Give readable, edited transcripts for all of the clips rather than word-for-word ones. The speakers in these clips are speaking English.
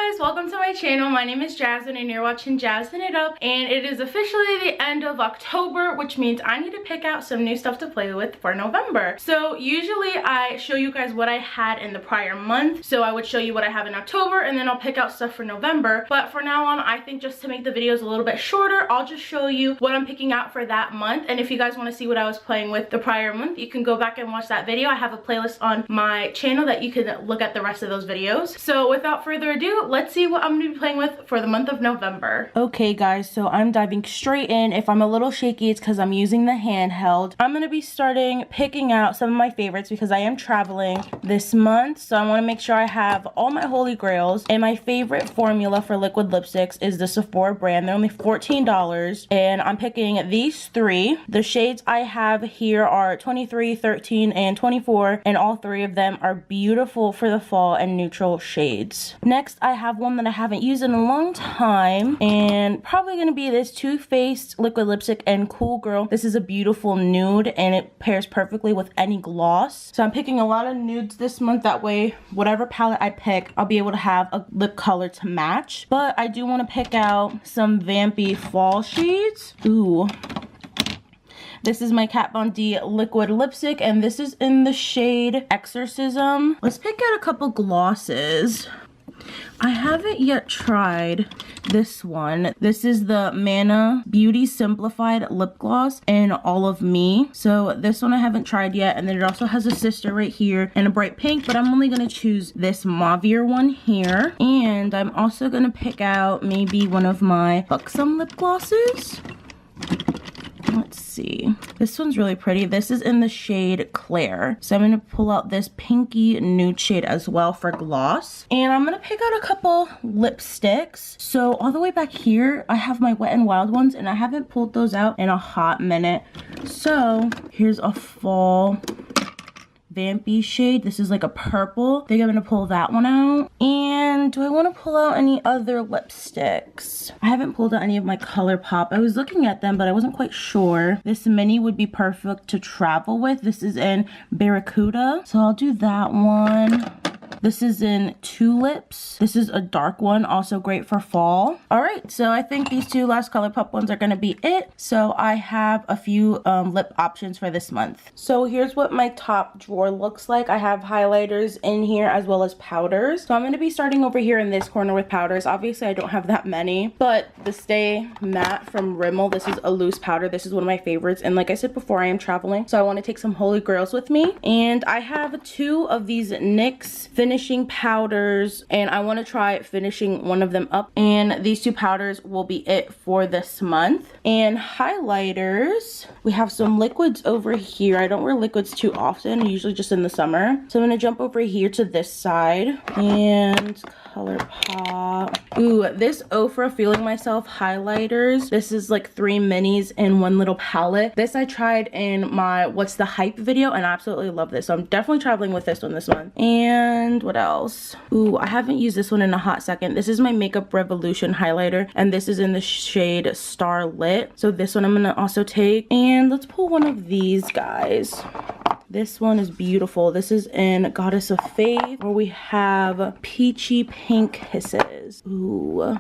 guys, welcome to my channel. My name is Yazz'n and you're watching Yazz'n It Up, and it is officially the end of October, which means I need to pick out some new stuff to play with for November. So usually I show you guys what I had in the prior month, so I would show you what I have in October and then I'll pick out stuff for November. But for now on, I think just to make the videos a little bit shorter, I'll just show you what I'm picking out for that month. And if you guys want to see what I was playing with the prior month, you can go back and watch that video. I have a playlist on my channel that you can look at the rest of those videos. So without further ado, let's see what I'm going to be playing with for the month of November. Okay guys, so I'm diving straight in. If I'm a little shaky, it's because I'm using the handheld. I'm going to be starting picking out some of my favorites because I am traveling this month, so I want to make sure I have all my holy grails. And my favorite formula for liquid lipsticks is the Sephora brand. They're only $14 and I'm picking these three. The shades I have here are 23, 13, and 24, and all three of them are beautiful for the fall and neutral shades. Next, I have one that I haven't used in a long time, and probably going to be this Too Faced liquid lipstick in Cool Girl. This is a beautiful nude and it pairs perfectly with any gloss. So I'm picking a lot of nudes this month. That way, whatever palette I pick, I'll be able to have a lip color to match. But I do want to pick out some vampy fall shades. Ooh. This is my Kat Von D liquid lipstick, and this is in the shade Exorcism. Let's pick out a couple glosses. I haven't yet tried this one. This is the Manna Beauty Simplified Lip Gloss in All of Me. So this one I haven't tried yet, and then it also has a sister right here in a bright pink, but I'm only going to choose this mauvier one here. And I'm also going to pick out maybe one of my Buxom lip glosses. Let's see. This one's really pretty. This is in the shade Claire. So I'm going to pull out this pinky nude shade as well for gloss. And I'm going to pick out a couple lipsticks. So all the way back here, I have my Wet n Wild ones, and I haven't pulled those out in a hot minute. So here's a fall vampy shade. This is like a purple. I think I'm gonna pull that one out. And do I want to pull out any other lipsticks? I haven't pulled out any of my ColourPop. I was looking at them, but I wasn't quite sure. This mini would be perfect to travel with. This is in Barracuda, so I'll do that one. This is in Tulips. This is a dark one, also great for fall. All right, so I think these two last ColourPop ones are gonna be it. So I have a few lip options for this month. So here's what my top drawer looks like. I have highlighters in here as well as powders. So I'm gonna be starting over here in this corner with powders. Obviously, I don't have that many, but the Stay Matte from Rimmel, this is a loose powder. This is one of my favorites. And like I said before, I am traveling, so I wanna take some holy grails with me. And I have two of these NYX finishing powders, and I want to try finishing one of them up, and these two powders will be it for this month. And highlighters, we have some liquids over here. I don't wear liquids too often, usually just in the summer, so I'm going to jump over here to this side. And ColourPop, ooh, this Ofra Feeling Myself highlighters, this is like 3 minis in one little palette. This I tried in my What's the Hype video, and I absolutely love this, so I'm definitely traveling with this one this month. And what else? Ooh, I haven't used this one in a hot second. This is my Makeup Revolution highlighter, and this is in the shade Starlit. So this one I'm gonna also take. And let's pull one of these guys. This one is beautiful. This is in Goddess of Faith, where we have Peachy Pink Kisses. Ooh.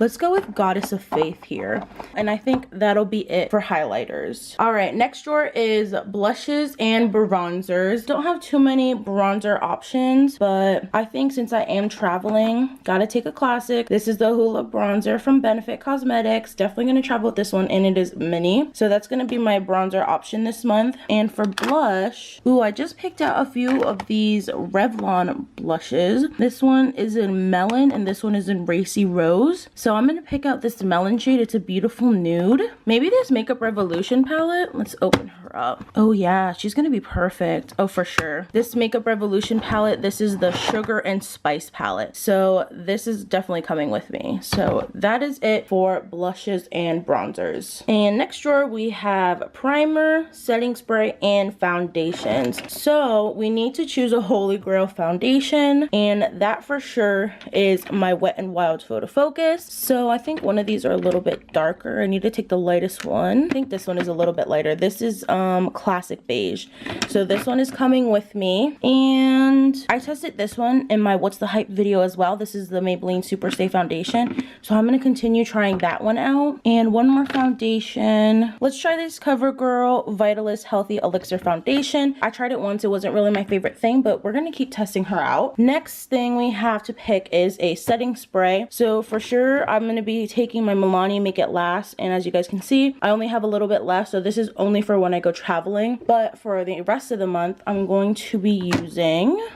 Let's go with Goddess of Faith here. And I think that'll be it for highlighters. All right, next drawer is blushes and bronzers. Don't have too many bronzer options, but I think since I am traveling, gotta take a classic. This is the Hula bronzer from Benefit Cosmetics. Definitely gonna travel with this one, and it is mini. So that's gonna be my bronzer option this month. And for blush, ooh, I just picked out a few of these Revlon blushes. This one is in Melon, and this one is in Racy Rose. So I'm going to pick out this melon shade. It's a beautiful nude. Maybe this Makeup Revolution palette. Let's open her up. Oh yeah, she's going to be perfect. Oh, for sure. This Makeup Revolution palette, this is the Sugar and Spice palette. So this is definitely coming with me. So that is it for blushes and bronzers. And next drawer we have primer, setting spray, and foundations. So we need to choose a holy grail foundation, and that for sure is my Wet n Wild Photo Focus. So I think one of these are a little bit darker. I need to take the lightest one. I think this one is a little bit lighter. This is classic beige. So this one is coming with me. And I tested this one in my What's the Hype video as well. This is the Maybelline Super Stay Foundation. So I'm going to continue trying that one out. And one more foundation. Let's try this CoverGirl Vitalist Healthy Elixir Foundation. I tried it once. It wasn't really my favorite thing, but we're going to keep testing her out. Next thing we have to pick is a setting spray. So for sure, I'm going to be taking my Milani Make It Last. And as you guys can see, I only have a little bit left. So this is only for when I go traveling. But for the rest of the month, I'm going to be using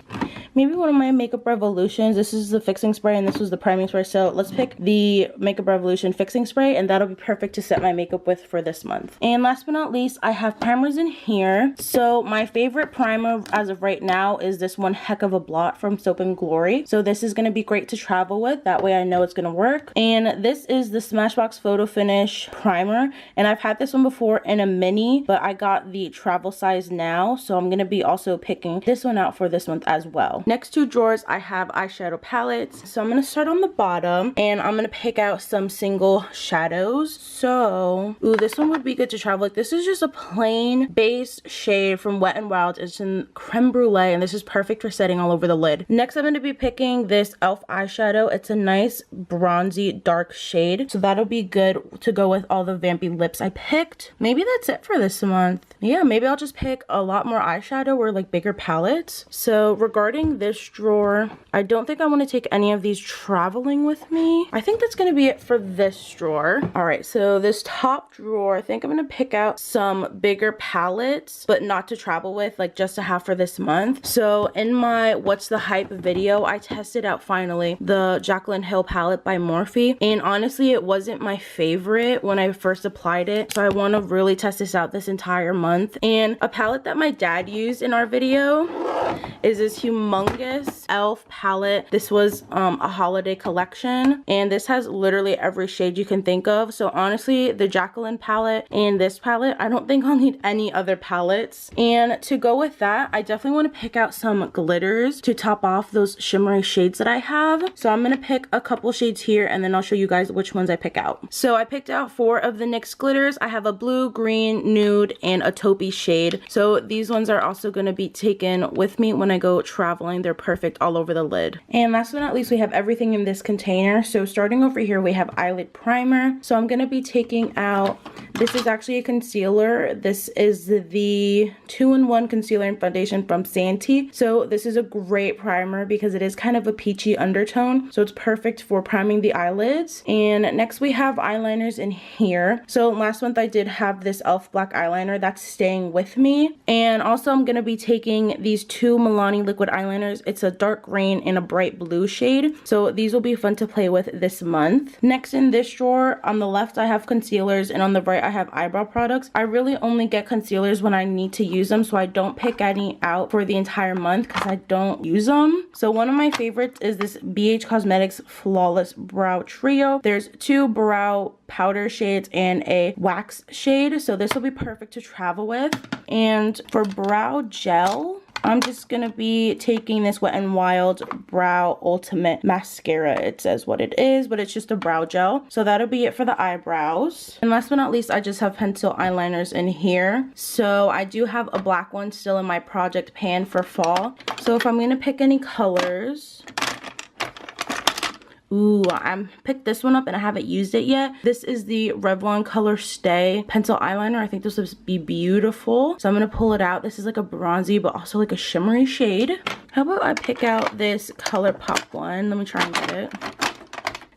maybe one of my Makeup Revolutions. This is the fixing spray and this was the priming spray. So let's pick the Makeup Revolution fixing spray and that'll be perfect to set my makeup with for this month. And last but not least, I have primers in here. So my favorite primer as of right now is this one Heck of a Blot from Soap and Glory. So this is going to be great to travel with. That way I know it's going to work. And this is the Smashbox Photo Finish primer. And I've had this one before in a mini, but I got the travel size now. So I'm going to be also picking this one out for this month as well. Next two drawers, I have eyeshadow palettes. So I'm going to start on the bottom and I'm going to pick out some single shadows. So, ooh, this one would be good to travel. Like, this is just a plain base shade from Wet n Wild. It's in Creme Brulee and this is perfect for setting all over the lid. Next, I'm going to be picking this e.l.f. eyeshadow. It's a nice bronzy dark shade. So that'll be good to go with all the vampy lips I picked. Maybe that's it for this month. Yeah, maybe I'll just pick a lot more eyeshadow or like bigger palettes. So regarding this drawer, I don't think I want to take any of these traveling with me. I think that's going to be it for this drawer. All right, so this top drawer, I think I'm going to pick out some bigger palettes, but not to travel with, like just to have for this month. So in my What's the Hype video, I tested out finally the Jaclyn Hill palette by Morphe. And honestly, it wasn't my favorite when I first applied it. So I want to really test this out this entire month. And a palette that my dad used in our video is this humongous e.l.f. palette. This was a holiday collection. And this has literally every shade you can think of. So honestly, the Jaclyn palette and this palette, I don't think I'll need any other palettes. And to go with that, I definitely want to pick out some glitters to top off those shimmery shades that I have. So I'm going to pick a couple shades here and then I'll show you guys which ones I pick out. So I picked out 4 of the NYX glitters. I have a blue, green, nude, and a taupey shade. So these ones are also going to be taken with me when I go traveling. They're perfect all over the lid. And last but not least, we have everything in this container. So starting over here, we have eyelid primer. So I'm going to be taking out, this is actually a concealer. This is the 2-in-1 concealer and foundation from Santee. So this is a great primer because it is kind of a peachy undertone. So it's perfect for priming the eyelids. And next we have eyeliners in here. So last month I did have this e.l.f. black eyeliner that's staying with me. And also I'm going to be taking these 2 Milani liquid eyeliners. It's a dark green and a bright blue shade. So these will be fun to play with this month. Next in this drawer, on the left I have concealers and on the right I have eyebrow products. I really only get concealers when I need to use them, so I don't pick any out for the entire month because I don't use them. So one of my favorites is this BH Cosmetics Flawless Brow Trio. There's 2 brow powder shades and a wax shade, so this will be perfect to travel with. And for brow gel, I'm just going to be taking this Wet n Wild Brow Ultimate Mascara. It says what it is, but it's just a brow gel. So that'll be it for the eyebrows. And last but not least, I just have pencil eyeliners in here. So I do have a black one still in my project pan for fall. So if I'm going to pick any colors... Ooh, I picked this one up and I haven't used it yet. This is the Revlon Color Stay pencil eyeliner. I think this would be beautiful. So I'm going to pull it out. This is like a bronzy but also like a shimmery shade. How about I pick out this ColourPop one? Let me try and get it.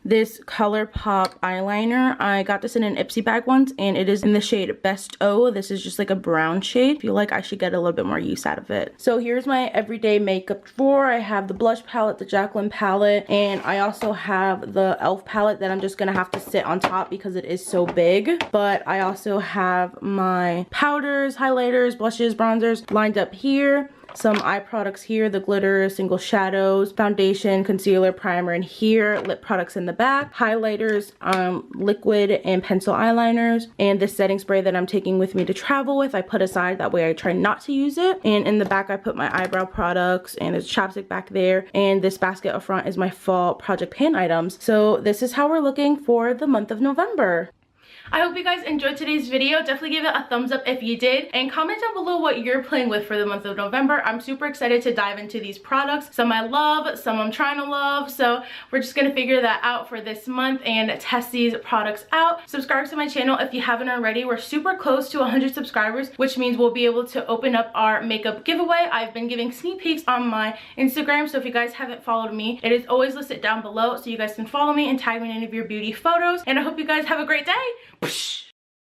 This ColourPop eyeliner. I got this in an Ipsy bag once and it is in the shade Best O. This is just like a brown shade. I feel like I should get a little bit more use out of it. So here's my everyday makeup drawer. I have the blush palette, the Jaclyn palette, and I also have the e.l.f. palette that I'm just gonna have to sit on top because it is so big. But I also have my powders, highlighters, blushes, bronzers lined up here. some eye products here, the glitter, single shadows, foundation, concealer, primer in here, lip products in the back, highlighters, liquid and pencil eyeliners, and this setting spray that I'm taking with me to travel with. I put aside, that way I try not to use it. And in the back I put my eyebrow products, and there's chapstick back there, and this basket up front is my fall project pan items. So this is how we're looking for the month of November. I hope you guys enjoyed today's video. Definitely give it a thumbs up if you did, and comment down below what you're playing with for the month of November. I'm super excited to dive into these products. Some I love, some I'm trying to love, so we're just gonna figure that out for this month and test these products out. Subscribe to my channel if you haven't already. We're super close to 100 subscribers, which means we'll be able to open up our makeup giveaway. I've been giving sneak peeks on my Instagram, so if you guys haven't followed me, it is always listed down below, so you guys can follow me and tag me in any of your beauty photos. And I hope you guys have a great day.